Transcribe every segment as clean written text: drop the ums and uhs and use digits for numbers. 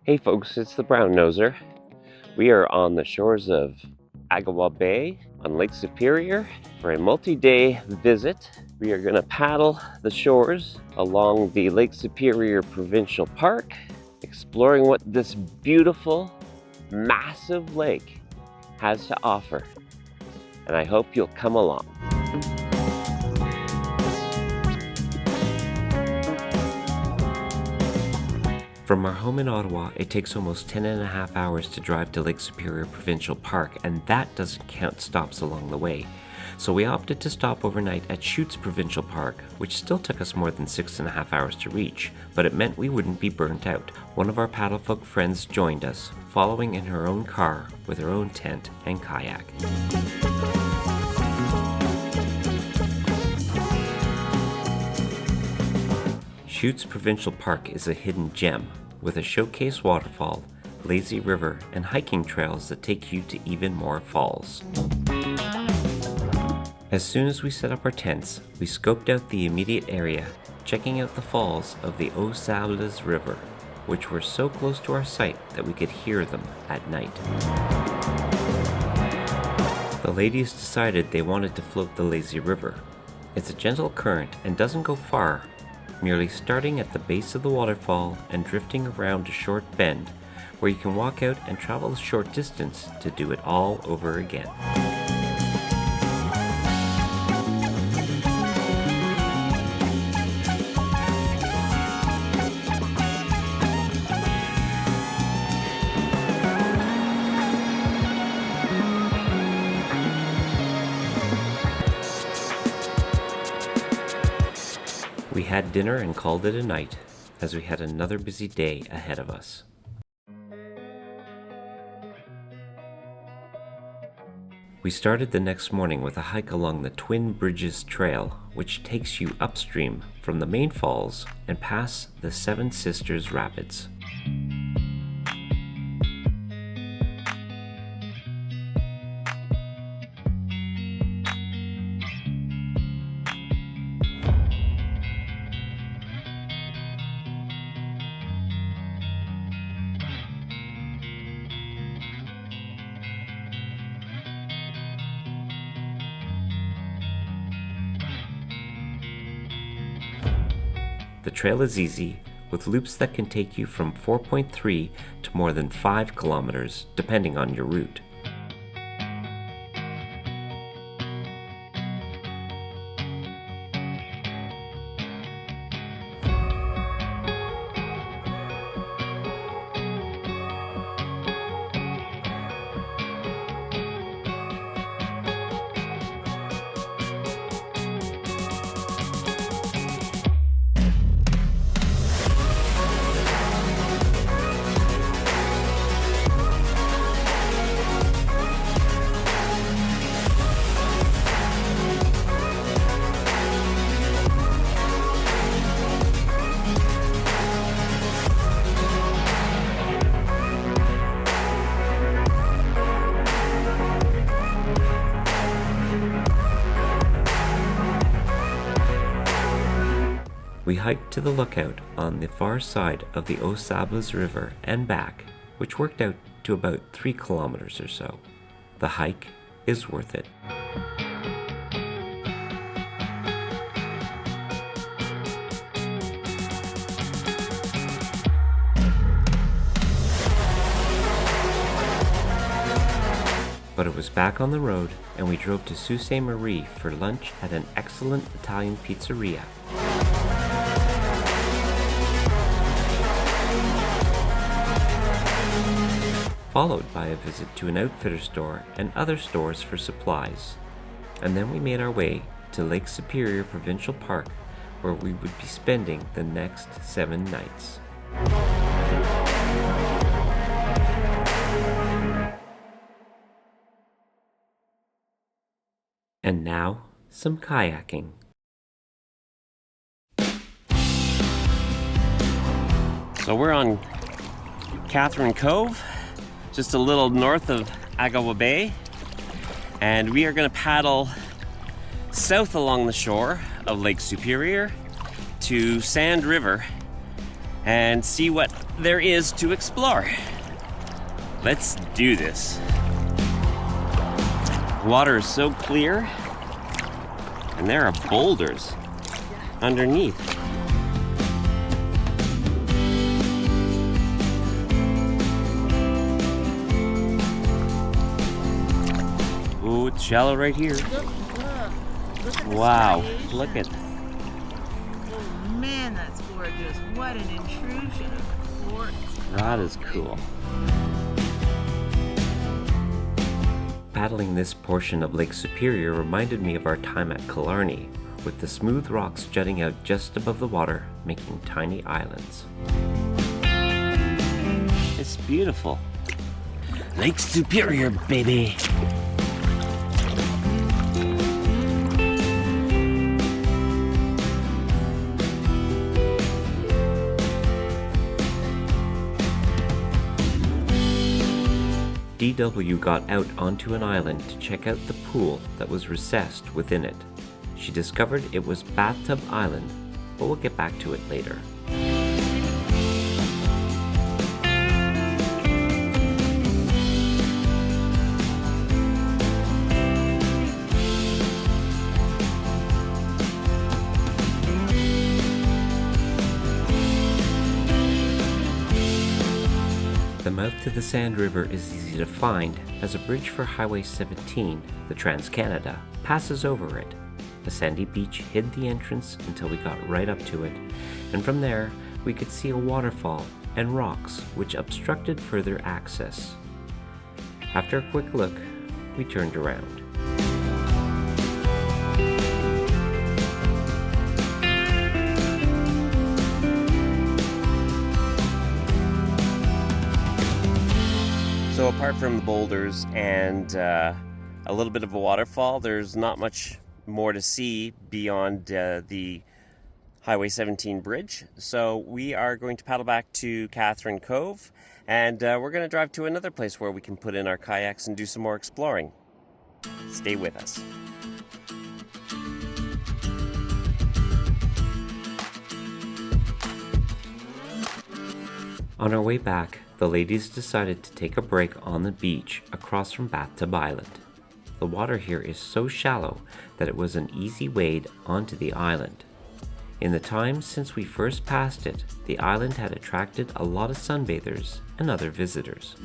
Hey folks, it's the Brown Noser. We are on the shores of Agawa Bay on Lake Superior for a multi-day visit. We are going to paddle the shores along the Lake Superior Provincial Park, exploring what this beautiful, massive lake has to offer. And I hope you'll come along. From our home in Ottawa, it takes almost 10.5 hours to drive to Lake Superior Provincial Park, and that doesn't count stops along the way. So we opted to stop overnight at Chutes Provincial Park, which still took us more than 6.5 hours to reach, but it meant we wouldn't be burnt out. One of our Paddlefolk friends joined us, following in her own car with her own tent and kayak. Chutes Provincial Park is a hidden gem with a showcase waterfall, lazy river, and hiking trails that take you to even more falls. As soon as we set up our tents, we scoped out the immediate area, checking out the falls of the Aux Sables River, which were so close to our site that we could hear them at night. The ladies decided they wanted to float the lazy river. It's a gentle current and doesn't go far, merely starting at the base of the waterfall and drifting around a short bend where you can walk out and travel a short distance to do it all over again. We had dinner and called it a night, as we had another busy day ahead of us. We started the next morning with a hike along the Twin Bridges Trail, which takes you upstream from the main falls and past the Seven Sisters Rapids. The trail is easy, with loops that can take you from 4.3 to more than 5 kilometers, depending on your route. We hiked to the lookout on the far side of the Aux Sables River and back, which worked out to about 3 kilometers or so. The hike is worth it. But it was back on the road, and we drove to Sault Ste. Marie for lunch at an excellent Italian pizzeria. Followed by a visit to an outfitter store and other stores for supplies. And then we made our way to Lake Superior Provincial Park, where we would be spending the next 7 nights. And now, some kayaking. So we're on Catherine Cove, just a little north of Agawa Bay, and we are going to paddle south along the shore of Lake Superior to Sand River and see what there is to explore. Let's do this. Water is so clear, and there are boulders underneath. Ooh, it's shallow right here. Look at Wow, striations. look at Oh man, that's gorgeous. What an intrusion of quartz. that. Is cool. Paddling this portion of Lake Superior reminded me of our time at Killarney, with the smooth rocks jutting out just above the water, making tiny islands. It's beautiful. Lake Superior, baby! DW got out onto an island to check out the pool that was recessed within it. She discovered it was Bathtub Island, but we'll get back to it later. The mouth to the Sand River is easy to find, as a bridge for Highway 17, the Trans-Canada, passes over it. A sandy beach hid the entrance until we got right up to it, and from there we could see a waterfall and rocks which obstructed further access. After a quick look, we turned around. So apart from the boulders and a little bit of a waterfall, there's not much more to see beyond the Highway 17 bridge. So we are going to paddle back to Catherine Cove, and we're going to drive to another place where we can put in our kayaks and do some more exploring. Stay with us. On our way back, the ladies decided to take a break on the beach across from Bathtub Island. The water here is so shallow that it was an easy wade onto the island. In the time since we first passed it, the island had attracted a lot of sunbathers and other visitors.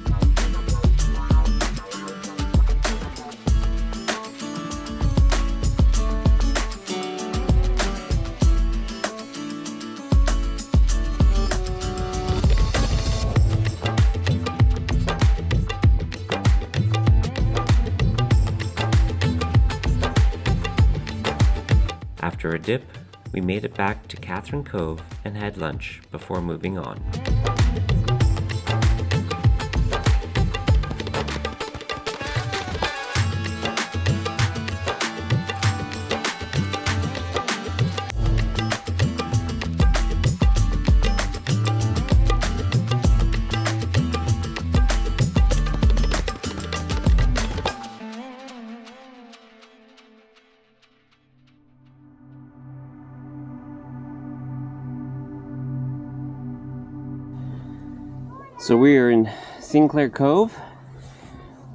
After a dip, we made it back to Catherine Cove and had lunch before moving on. So we are in Sinclair Cove.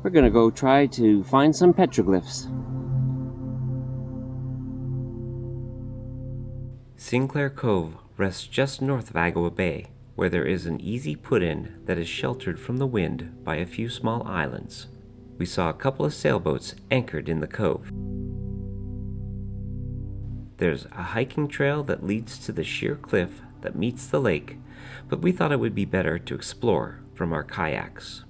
We're gonna go try to find some petroglyphs. Sinclair Cove rests just north of Agua Bay, where there is an easy put-in that is sheltered from the wind by a few small islands. We saw a couple of sailboats anchored in the cove. There's a hiking trail that leads to the sheer cliff that meets the lake, but we thought it would be better to explore from our kayaks.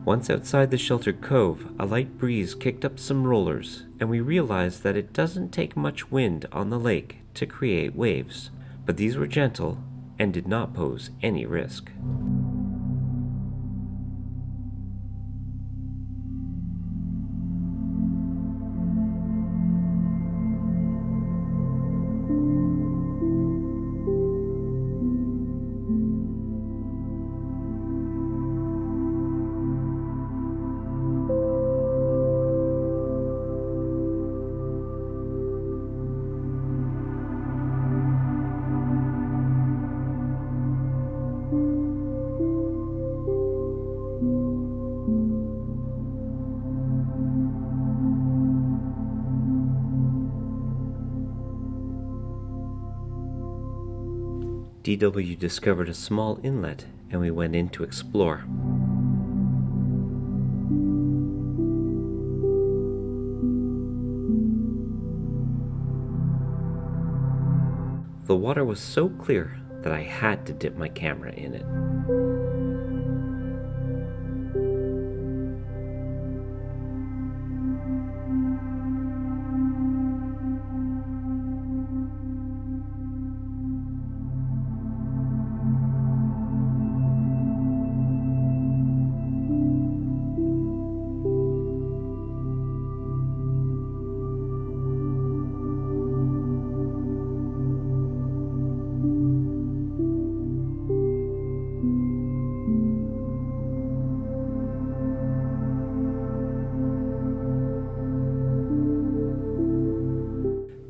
Once outside the sheltered cove, a light breeze kicked up some rollers, and we realized that it doesn't take much wind on the lake to create waves, but these were gentle and did not pose any risk. DW discovered a small inlet and we went in to explore. The water was so clear that I had to dip my camera in it.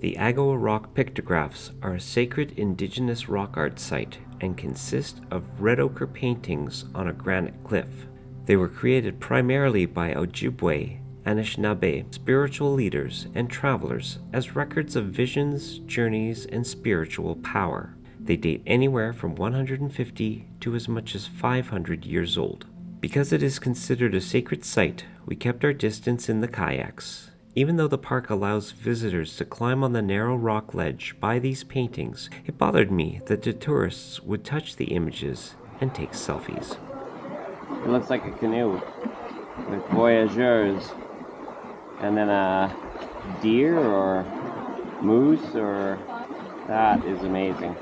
The Agawa Rock pictographs are a sacred indigenous rock art site and consist of red ochre paintings on a granite cliff. They were created primarily by Ojibwe, Anishinaabe, spiritual leaders, and travelers as records of visions, journeys, and spiritual power. They date anywhere from 150 to as much as 500 years old. Because it is considered a sacred site, we kept our distance in the kayaks. Even though the park allows visitors to climb on the narrow rock ledge by these paintings, it bothered me that the tourists would touch the images and take selfies. It looks like a canoe with voyageurs and then a deer or moose or... That is amazing.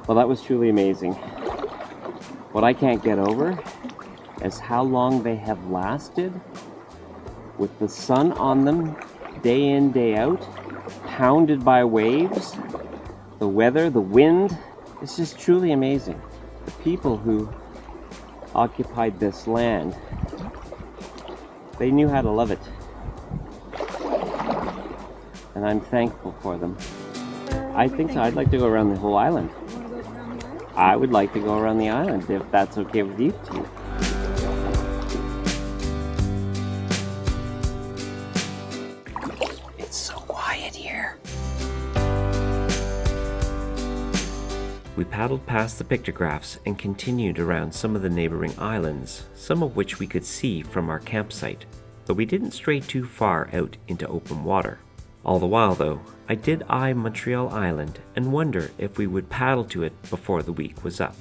Well, that was truly amazing. What I can't get over is how long they have lasted with the sun on them day in, day out, pounded by waves, the weather, the wind. It's just truly amazing. The people who occupied this land, they knew how to love it. And I'm thankful for them. I think so. I'd like to go around the whole island. I would like to go around the island if that's okay with you two. It's so quiet here. We paddled past the pictographs and continued around some of the neighboring islands, some of which we could see from our campsite, though we didn't stray too far out into open water. All the while, though, I did eye Montreal Island and wonder if we would paddle to it before the week was up.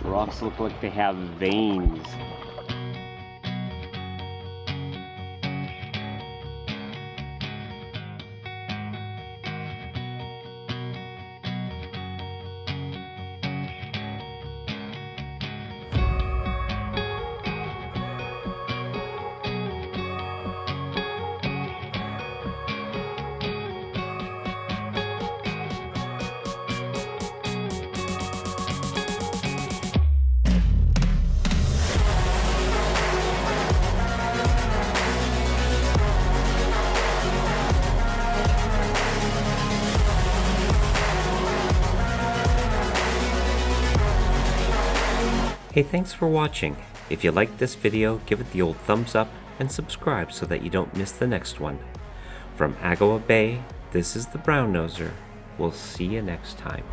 The rocks look like they have veins. Hey, thanks for watching. If you liked this video, give it the old thumbs up and subscribe so that you don't miss the next one. From Agawa Bay, this is the Brown Noser. We'll see you next time.